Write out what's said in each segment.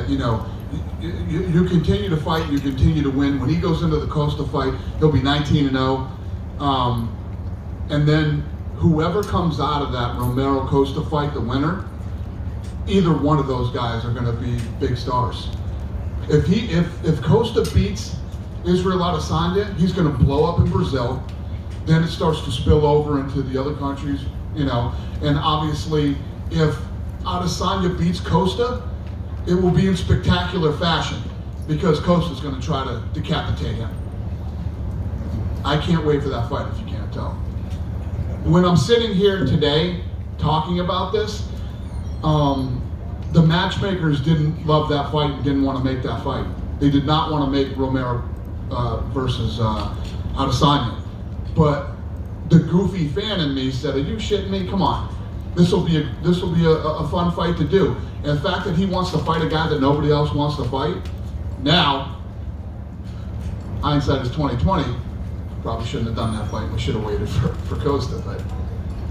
that, you continue to fight, you continue to win. When he goes into the Costa fight, he'll be 19-0. And then whoever comes out of that Romero-Costa fight, the winner, either one of those guys are going to be big stars. If Costa beats Israel Adesanya, he's going to blow up in Brazil. Then it starts to spill over into the other countries, And obviously, if Adesanya beats Costa, it will be in spectacular fashion because Costa's going to try to decapitate him. I can't wait for that fight, if you can't tell. When I'm sitting here today talking about this, the matchmakers didn't love that fight and didn't want to make that fight. They did not want to make Romero versus Adesanya. But the goofy fan in me said, "Are you shitting me? Come on, this will be a fun fight to do." And the fact that he wants to fight a guy that nobody else wants to fight, now hindsight is 2020. Probably shouldn't have done that fight. We should have waited for Costa, but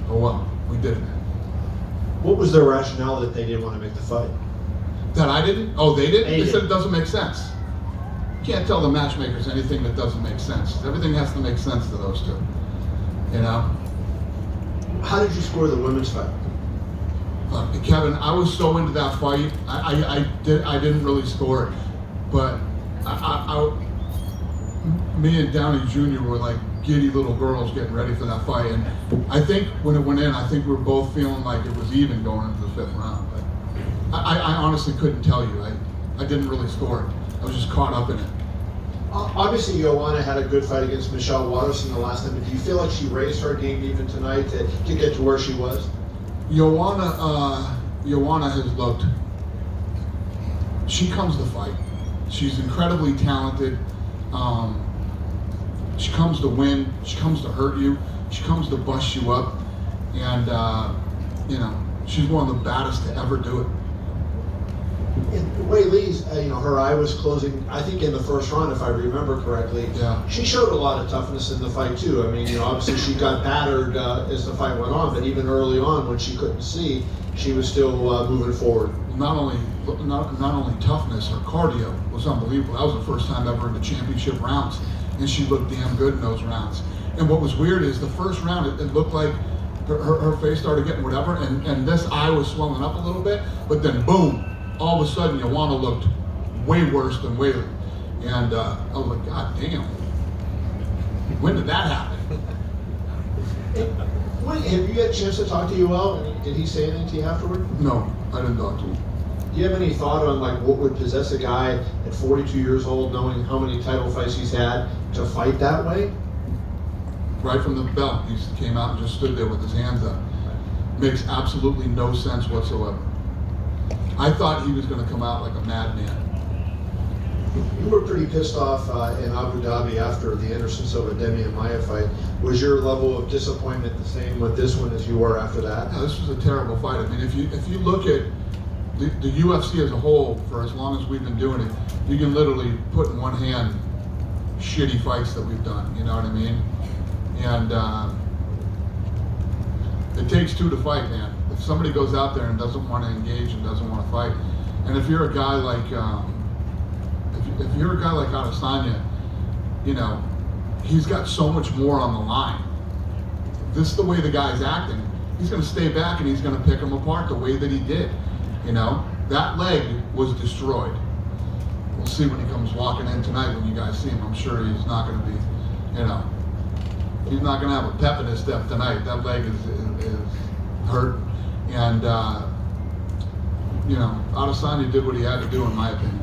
oh well, we did it. What was their rationale that they didn't want to make the fight? That I didn't? Oh, they didn't? They said it doesn't make sense. You can't tell the matchmakers anything that doesn't make sense. Everything has to make sense to those two. How did you score the women's fight? Kevin, I was so into that fight. I didn't really score it, but me and Downey Jr. were like giddy little girls getting ready for that fight, and I think when it went in, I think we were both feeling like it was even going into the fifth round. But I honestly couldn't tell you. I didn't really score it. I was just caught up in it. Obviously, Joanna had a good fight against Michelle Waterson the last time, but do you feel like she raised her game even tonight to get to where she was? Joanna has looked. She comes to fight. She's incredibly talented. She comes to win. She comes to hurt you. She comes to bust you up. And, she's one of the baddest to ever do it. And Wei Lee's, her eye was closing, I think in the first round, if I remember correctly. Yeah. She showed a lot of toughness in the fight too. I mean, obviously she got battered as the fight went on, but even early on when she couldn't see, she was still moving forward. Not only toughness, her cardio was unbelievable. That was the first time ever in the championship rounds, and she looked damn good in those rounds. And what was weird is the first round, it looked like her face started getting whatever, and this eye was swelling up a little bit, but then boom, all of a sudden Joanna looked way worse than Whaley. And I was like, God damn, when did that happen? Have you had a chance to talk to Yoel? Did he say anything to you afterward? No, I didn't talk to him. Do you have any thought on what would possess a guy at 42 years old, knowing how many title fights he's had, to fight that way? Right from the belt, he came out and just stood there with his hands up. Makes absolutely no sense whatsoever. I thought he was going to come out like a madman. You were pretty pissed off in Abu Dhabi after the Anderson Silva Demian Maia fight. Was your level of disappointment the same with this one as you were after that? Yeah, this was a terrible fight. I mean, if you look at the UFC as a whole, for as long as we've been doing it, you can literally put in one hand shitty fights that we've done. You know what I mean? And it takes two to fight, man. If somebody goes out there and doesn't want to engage and doesn't want to fight, and if you're a guy like if you're a guy like Adesanya, he's got so much more on the line. This is the way the guy's acting. He's going to stay back and he's going to pick him apart the way that he did. That leg was destroyed. We'll see when he comes walking in tonight when you guys see him. I'm sure he's not going to be, he's not going to have a pep in his step tonight. That leg is hurt. And, Adesanya did what he had to do, in my opinion.